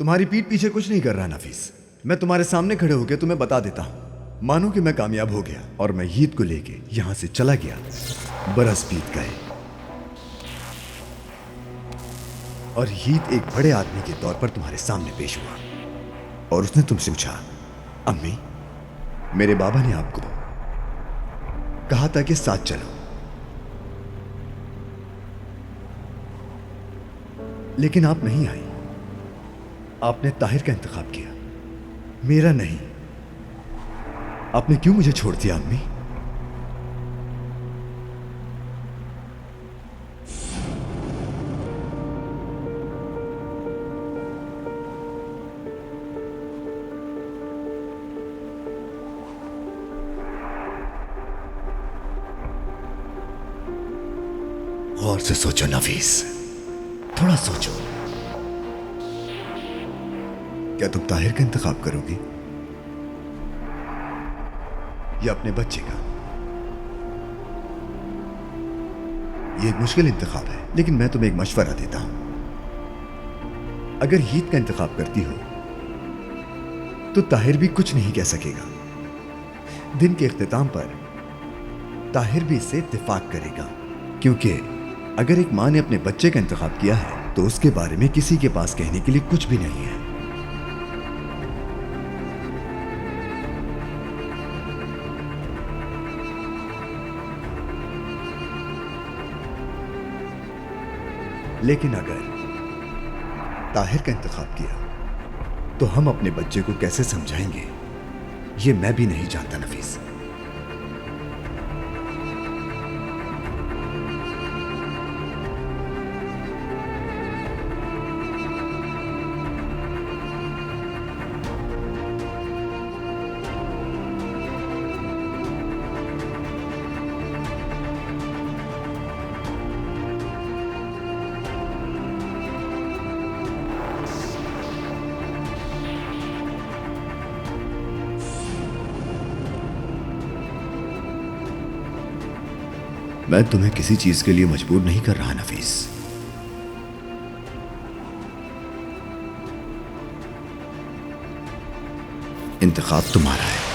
तुम्हारी पीठ पीछे कुछ नहीं कर रहा नफीस। मैं तुम्हारे सामने खड़े होकर तुम्हें बता देता हूं। मानो कि मैं कामयाब हो गया और मैं हीत को लेके यहां से चला गया। बरस बीत गए और हीत एक बड़े आदमी के तौर पर तुम्हारे सामने पेश हुआ और उसने तुमसे पूछा, अम्मी, मेरे बाबा ने आपको कहा था कि साथ चलो, लेकिन आप नहीं आई। आपने ताहिर का इंतखाब किया, मेरा नहीं। आपने क्यों मुझे छोड़ दिया अम्मी? गौर से सोचो नफीस, थोड़ा सोचो। क्या तुम ताहिर का इंतखाब करोगी या अपने बच्चे का? यह एक मुश्किल इंतखाब है, लेकिन मैं तुम्हें एक मशवरा देता हूं। अगर हीत का इंतखाब करती हो तो ताहिर भी कुछ नहीं कह सकेगा। दिन के इख्तिताम पर ताहिर भी इससे इत्तेफाक करेगा, क्योंकि अगर एक मां ने अपने बच्चे का इंतखाब किया है तो उसके बारे में किसी के पास कहने के लिए कुछ भी नहीं है। लेकिन अगर ताहिर का इंतखाब किया तो हम अपने बच्चे को कैसे समझाएंगे, ये मैं भी नहीं जानता नफीस। मैं तुम्हें किसी चीज के लिए मजबूर नहीं कर रहा नफीस। इंतखाब तुम्हारा है।